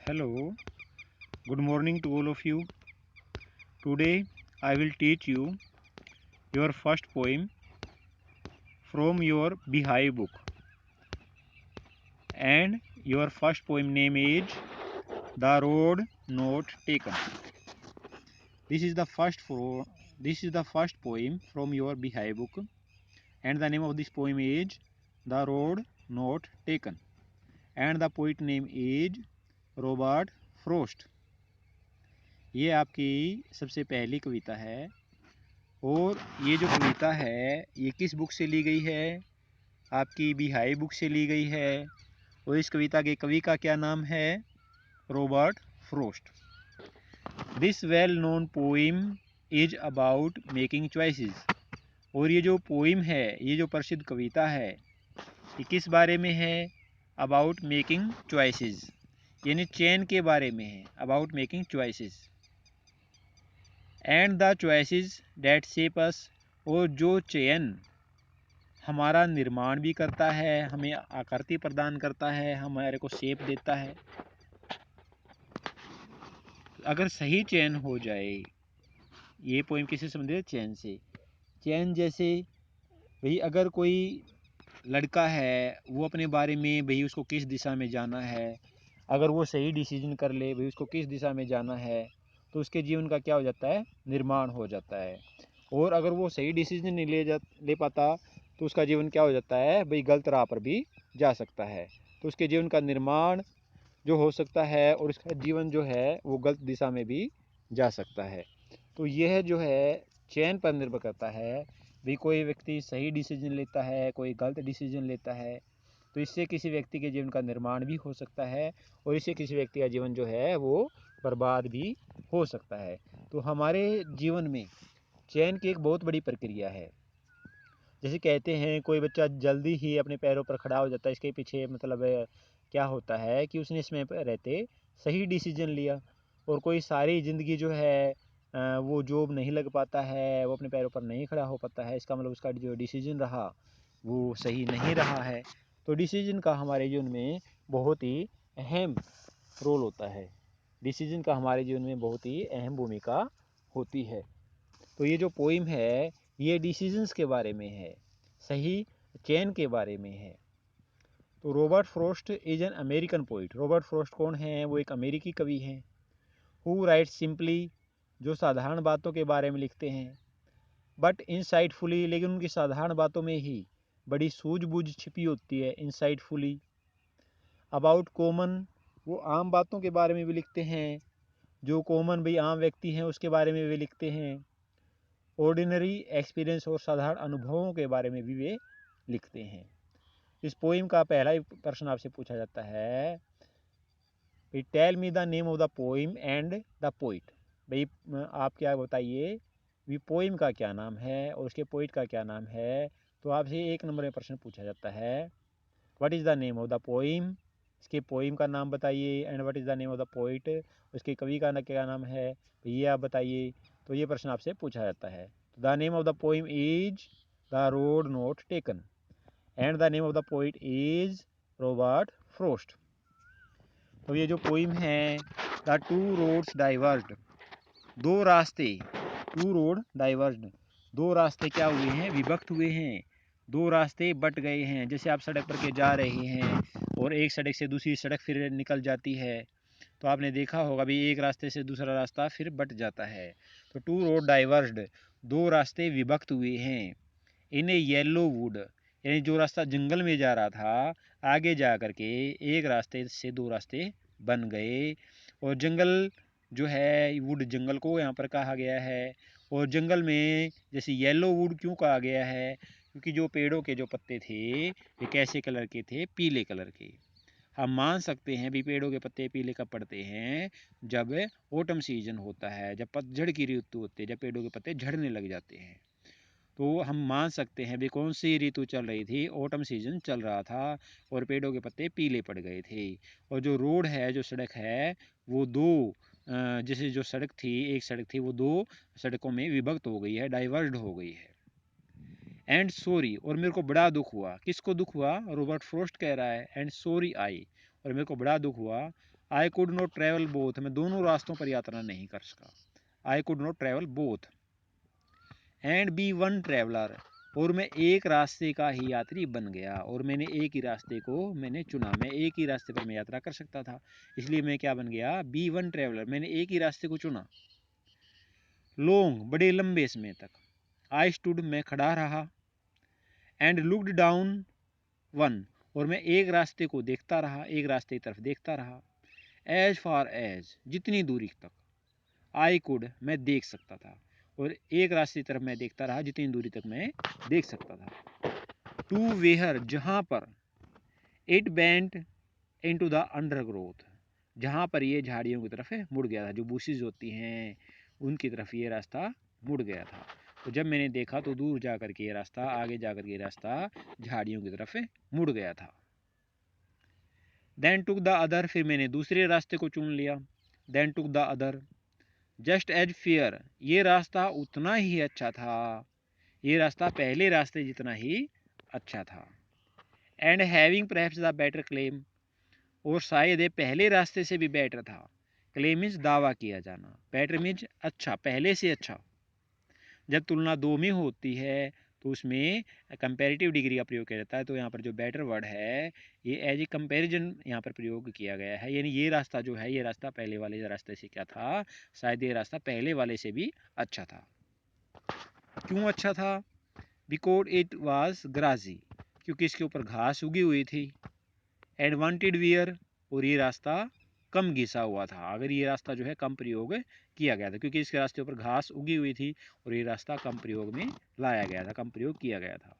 Hello, good morning to all of you. Today I will teach you your first poem from your Beehive book, and your first poem name is The Road Not Taken. This is the first poem from your Beehive book, and the name of this poem is The Road Not Taken, and the poet name is Robert frost. ये आपकी सबसे पहली कविता है, और ये जो कविता है ये किस बुक से ली गई है? आपकी बीहाइव बुक से ली गई है। और इस कविता के कवि का क्या नाम है? Robert frost. This well known poem is about making choices. और ये जो पोइम है, ये जो प्रसिद्ध कविता है, ये किस बारे में है? अबाउट मेकिंग चॉइसेस, यानी चयन के बारे में है। About making choices and the choices that shape us. और जो चयन हमारा निर्माण भी करता है, हमें आकृति प्रदान करता है, हमारे को शेप देता है। अगर सही चयन हो जाए, ये पोइम किससे संबंधित है? चयन से। चयन जैसे भाई अगर कोई लड़का है, वो अपने बारे में भाई उसको किस दिशा में जाना है, अगर वो सही डिसीजन कर ले भाई उसको किस दिशा में जाना है, तो उसके जीवन का क्या हो जाता है? निर्माण हो जाता है। और अगर वो सही डिसीजन नहीं ले पाता, तो उसका जीवन क्या हो जाता है? भाई गलत राह पर भी जा सकता है। तो उसके जीवन का निर्माण जो हो सकता है, और उसका जीवन जो है वो गलत दिशा में भी जा सकता है। तो यह जो है चयन पर निर्भर करता है। भी कोई व्यक्ति सही डिसीजन लेता है, कोई गलत डिसीजन लेता है, तो इससे किसी व्यक्ति के जीवन का निर्माण भी हो सकता है, और इससे किसी व्यक्ति का जीवन जो है वो बर्बाद भी हो सकता है। तो हमारे जीवन में चयन की एक बहुत बड़ी प्रक्रिया है। जैसे कहते हैं कोई बच्चा जल्दी ही अपने पैरों पर खड़ा हो जाता है, इसके पीछे मतलब क्या होता है कि उसने इसमें रहते सही डिसीजन लिया। और कोई सारी ज़िंदगी जो है वो जॉब नहीं लग पाता है, वो अपने पैरों पर नहीं खड़ा हो पाता है, इसका मतलब उसका जो डिसीजन रहा वो सही नहीं रहा है। तो डिसीजन का हमारे जीवन में बहुत ही अहम रोल होता है। डिसीजन का हमारे जीवन में बहुत ही अहम भूमिका होती है। तो ये जो पोइम है ये डिसीजंस के बारे में है, सही चयन के बारे में है। तो Robert frost is an American poet. Robert frost कौन है? वो एक अमेरिकी कवि हैं। हु राइट सिंपली, जो साधारण बातों के बारे में लिखते हैं, बट इनसाइटफुली, लेकिन उनकी साधारण बातों में ही बड़ी सूझबूझ छिपी होती है। इनसाइटफुली। अबाउट कॉमन, वो आम बातों के बारे में भी लिखते हैं, जो कॉमन भाई आम व्यक्ति हैं उसके बारे में भी लिखते हैं। ऑर्डिनरी एक्सपीरियंस, और साधारण अनुभवों के बारे में भी वे लिखते हैं। इस पोइम का पहला ही प्रश्न आपसे पूछा जाता है, tell me the name of the poem and the poet. भाई आप क्या बताइए भी पोइम का क्या नाम है और उसके पोइट का क्या नाम है। तो आपसे एक नंबर में प्रश्न पूछा जाता है, what is the name of the poem, इसके पोइम का नाम बताइए, and what is the name of the poet, उसके कवि का क्या नाम है, ये आप बताइए। तो ये प्रश्न आपसे पूछा जाता है। The name of the poem is the road not taken, and the name of the poet is Robert frost. तो ये जो पोइम है, द टू रोड्स डाइवर्स्ड, दो रास्ते, टू रोड डाइवर्स्ड, दो रास्ते क्या हुए हैं? विभक्त हुए हैं। दो रास्ते बट गए हैं। जैसे आप सड़क पर के जा रहे हैं और एक सड़क से दूसरी सड़क फिर निकल जाती है, तो आपने देखा होगा भी एक रास्ते से दूसरा रास्ता फिर बट जाता है। तो टू रोड डाइवर्स्ड, दो रास्ते विभक्त हुए हैं। इन ए येलो वुड, यानी जो रास्ता जंगल में जा रहा था, आगे जा कर के एक रास्ते से दो रास्ते बन गए। और जंगल जो है, वुड जंगल को यहाँ पर कहा गया है। और जंगल में जैसे येलो वुड क्यों कहा गया है? क्योंकि जो पेड़ों के जो पत्ते थे वे कैसे कलर के थे? पीले कलर के। हम मान सकते हैं भी पेड़ों के पत्ते पीले कब पड़ते हैं? जब ऑटम सीजन होता है, जब पतझड़ की ऋतु होती है, जब पेड़ों के पत्ते झड़ने लग जाते हैं। तो हम मान सकते हैं भी कौन सी ऋतु चल रही थी? ऑटम सीजन चल रहा था, और पेड़ों के पत्ते पीले पड़ गए थे। और जो रोड है, जो सड़क है, वो दो जैसे जो सड़क थी, एक सड़क थी, वो दो सड़कों में विभक्त हो गई है, डाइवर्स्ड हो गई है। एंड सॉरी, और मेरे को बड़ा दुख हुआ। किसको दुख हुआ? रॉबर्ट फ्रोस्ट कह रहा है एंड सॉरी आई, और मेरे को बड़ा दुख हुआ I could not travel both, मैं दोनों रास्तों पर यात्रा नहीं कर सका। I could not travel both and be one traveller, और मैं एक रास्ते का ही यात्री बन गया, और मैंने एक ही रास्ते को मैंने चुना, मैं एक ही रास्ते पर मैं यात्रा कर सकता था, इसलिए मैं क्या बन गया, बी वन ट्रेवलर, मैंने एक ही रास्ते को चुना। लॉन्ग, बड़े लंबे समय तक। आई स्टूड, मैं खड़ा रहा। एंड लुकड डाउन वन, और मैं एक रास्ते को देखता रहा, एक रास्ते की तरफ देखता रहा। एज फार एज, जितनी दूरी तक। आई कुड, मैं देख सकता था, और एक रास्ते की तरफ मैं देखता रहा जितनी दूरी तक मैं देख सकता था। टू वेहर, जहां पर। It bent into the undergrowth, जहां पर ये झाड़ियों की तरफ मुड़ गया था, जो बुशेज होती हैं उनकी तरफ ये रास्ता मुड़ गया था। तो जब मैंने देखा तो दूर जाकर के ये रास्ता, आगे जाकर के ये रास्ता झाड़ियों की तरफ मुड़ गया था। देन टुक द अदर, फिर मैंने दूसरे रास्ते को चुन लिया। Then took the other just as fair, ये रास्ता उतना ही अच्छा था, ये रास्ता पहले रास्ते जितना ही अच्छा था। And having perhaps the better claim, और शायद ये पहले रास्ते से भी बेटर था। क्लेम मीन्स दावा किया जाना, बेटर मीन्स अच्छा, पहले से अच्छा। जब तुलना दो में होती है तो उसमें कंपैरेटिव डिग्री का प्रयोग किया जाता है, तो यहाँ पर जो बेटर वर्ड है ये एज ए कंपैरिजन यहाँ पर प्रयोग किया गया है, यानी ये रास्ता जो है, ये रास्ता पहले वाले रास्ते से क्या था, शायद ये रास्ता पहले वाले से भी अच्छा था। क्यों अच्छा था? बिकॉज इट वाज ग्राजी, क्योंकि इसके ऊपर घास उगी हुई थी। एंड वांटेड वियर, और ये रास्ता कम घिसा हुआ था, अगर ये रास्ता जो है कम प्रयोग किया गया था, क्योंकि इसके रास्ते ऊपर घास उगी हुई थी और ये रास्ता कम प्रयोग में लाया गया था, कम प्रयोग किया गया था।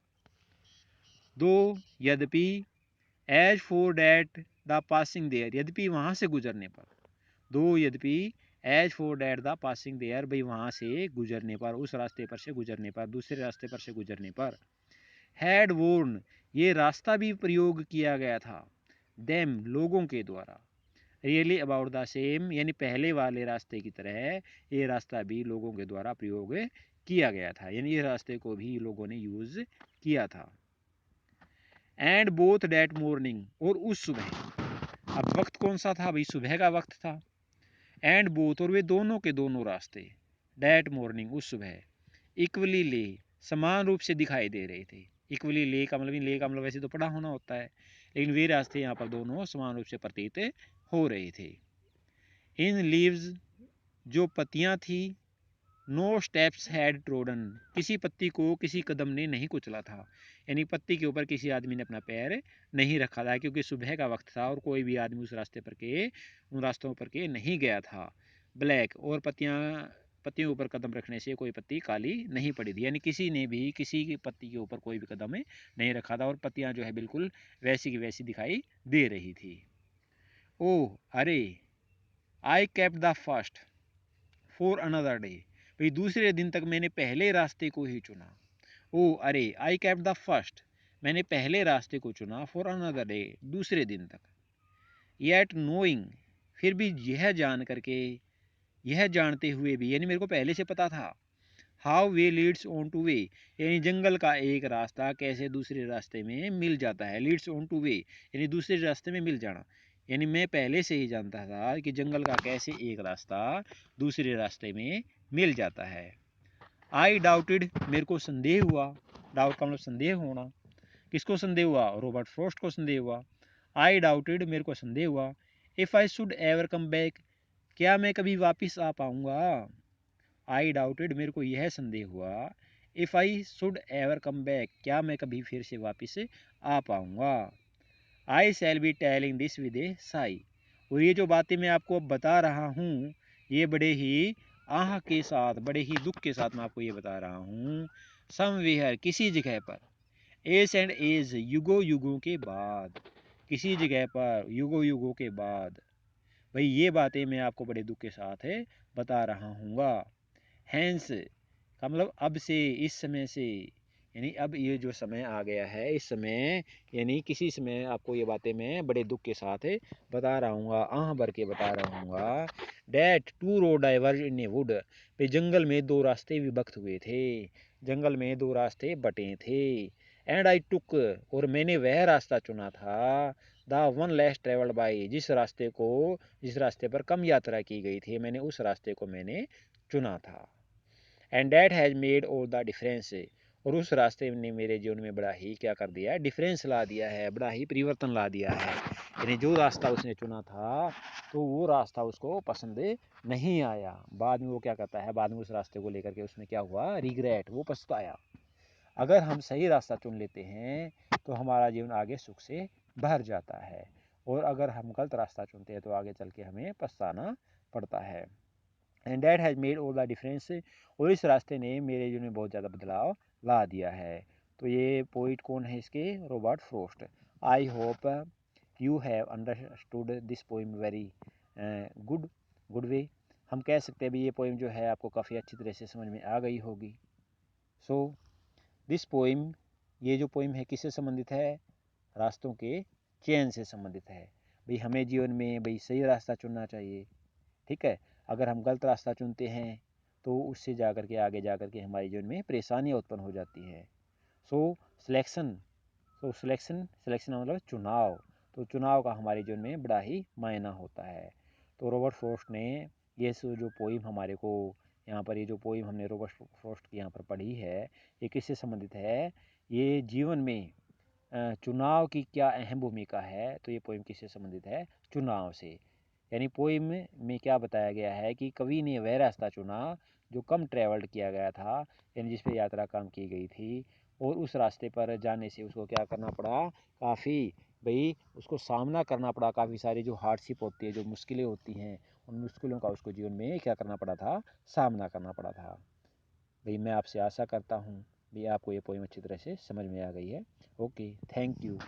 दो, यद्यपि। As for that the passing there, यद्यपि वहां से गुजरने पर। दो, यद्यपि। As for that the passing there, भाई वहां से गुजरने पर, उस रास्ते पर से गुजरने पर, दूसरे रास्ते पर से गुजरने पर। हैड वोर्न, ये रास्ता भी प्रयोग किया गया था। देम, लोगों के द्वारा। रियली अबाउट द सेम, यानी पहले वाले रास्ते की तरह ये रास्ता भी लोगों के द्वारा प्रयोग किया गया था, यानी ये रास्ते को भी लोगों ने यूज किया था। एंड बोथ डैट मॉर्निंग, और उस सुबह। अब वक्त कौन सा था भाई, सुबह का वक्त था। एंड बोथ, और वे दोनों के दोनों रास्ते। डैट मॉर्निंग, उस सुबह। इक्वली ले, समान रूप से दिखाई दे रहे थे। इक्वली ले का मतलब, ले का मतलब वैसे तो पड़ा होना होता है, लेकिन वे रास्ते यहाँ पर दोनों समान रूप से प्रतीत हो रहे थे। इन लीव्स, जो पत्तियां थी। नो स्टेप्स हैड ट्रोडन, किसी पत्ती को किसी कदम ने नहीं कुचला था, यानी पत्ती के ऊपर किसी आदमी ने अपना पैर नहीं रखा था, क्योंकि सुबह का वक्त था और कोई भी आदमी उस रास्ते पर के, उन रास्तों पर के नहीं गया था। ब्लैक, और पत्तियों ऊपर कदम रखने से कोई पत्ती काली नहीं पड़ी थी, यानी किसी ने भी किसी की पत्ती के ऊपर कोई भी कदम नहीं रखा था, और पत्तियां जो है बिल्कुल वैसी की वैसी दिखाई दे रही थी। ओह, अरे। I kept the first for another day, भाई दूसरे दिन तक मैंने पहले रास्ते को ही चुना। ओ अरे, आई केप्ट द फर्स्ट, मैंने पहले रास्ते को चुना, फॉर अनदर डे, दूसरे दिन तक। येट नोइंग, फिर भी यह जान करके, यह जानते हुए भी, यानी मेरे को पहले से पता था। How way Leeds on two way, यानी जंगल का एक रास्ता कैसे दूसरे रास्ते में मिल जाता है। लीड्स ऑन टू वे, यानी दूसरे रास्ते में मिल जाना, यानी मैं पहले से ही जानता था कि जंगल का कैसे एक रास्ता दूसरे रास्ते में मिल जाता है। आई डाउटेड, मेरे को संदेह हुआ। डाउट का मतलब संदेह होना। किसको संदेह हुआ? रॉबर्ट फ्रॉस्ट को संदेह हुआ। आई डाउटेड, मेरे को संदेह हुआ। If I should ever come back, क्या मैं कभी वापिस आ पाऊंगा? आई डाउटेड, मेरे को यह संदेह हुआ। If I should ever come back, क्या मैं कभी फिर से वापिस आ पाऊंगा? I shall be telling this with a sigh, और ये जो बातें मैं आपको अब बता रहा हूँ, ये बड़े ही आह के साथ, बड़े ही दुख के साथ मैं आपको ये बता रहा हूँ। समवेयर, किसी जगह पर। एज एंड एज, युगो युगों के बाद। किसी जगह पर युगो युगों के बाद, भाई ये बातें मैं आपको बड़े दुख के साथ बता रहा हूँगा। हैंस का मतलब अब से, इस समय से, यानी अब ये जो समय आ गया है, इस समय यानी किसी समय आपको ये बातें मैं बड़े दुख के साथ बता रहा हूँ, आह भर के बता रहा हूँ। That two road diverge in a wood, पे जंगल में दो रास्ते विभक्त हुए थे, जंगल में दो रास्ते बटे थे। एंड आई टुक, और मैंने वह रास्ता चुना था। The one less travelled by, जिस रास्ते पर कम यात्रा की गई थी, मैंने उस रास्ते को मैंने चुना था। And that has made all the difference, और उस रास्ते ने मेरे जीवन में बड़ा ही क्या कर दिया है, डिफरेंस ला दिया है, बड़ा ही परिवर्तन ला दिया है। यानी जो रास्ता उसने चुना था तो वो रास्ता उसको पसंद नहीं आया। बाद में वो क्या करता है, बाद में उस रास्ते को लेकर के उसमें क्या हुआ, रिग्रेट, वो पछताया। अगर हम सही रास्ता चुन लेते हैं तो हमारा जीवन आगे सुख से भर जाता है, और अगर हम गलत रास्ता चुनते हैं तो आगे चल के हमें पछताना पड़ता है। And that has made all the difference, और इस रास्ते ने मेरे जीवन में बहुत ज़्यादा बदलाव ला दिया है। तो ये पोइट कौन है इसके, Robert Frost. I hope you have understood this poem very good way. हम कह सकते हैं भी ये पोइम जो है आपको काफ़ी अच्छी तरह से समझ में आ गई होगी। सो दिस पोइम, ये जो पोइम है किससे संबंधित है, रास्तों के चयन से संबंधित है। भाई हमें जीवन में भाई सही रास्ता चुनना चाहिए, ठीक है। अगर हम गलत रास्ता चुनते हैं तो उससे जाकर के आगे जाकर के हमारे जीवन में परेशानियाँ उत्पन्न हो जाती है। सो सिलेक्शन, सिलेक्शन मतलब चुनाव, तो चुनाव का हमारे जीवन में बड़ा ही मायना होता है। तो रॉबर्ट फ्रॉस्ट ने ये जो पोइम हमारे को यहाँ पर, ये जो पोइम हमने रॉबर्ट फ्रॉस्ट की यहाँ पर पढ़ी है, ये किससे संबंधित है, ये जीवन में चुनाव की क्या अहम भूमिका है। तो ये पोइम किससे संबंधित है, चुनाव से। यानी पोइम में क्या बताया गया है कि कवि ने वह रास्ता चुना जो कम ट्रेवल्ड किया गया था, यानी जिस पर यात्रा कम की गई थी, और उस रास्ते पर जाने से उसको क्या करना पड़ा, काफ़ी भाई उसको सामना करना पड़ा, काफ़ी सारी जो हार्डशिप होती है, जो मुश्किलें होती हैं, उन मुश्किलों का उसको जीवन में क्या करना पड़ा था, सामना करना पड़ा था। भाई मैं आपसे आशा करता हूँ भाई आपको ये पोइम अच्छी तरह से समझ में आ गई है। Okay, thank you.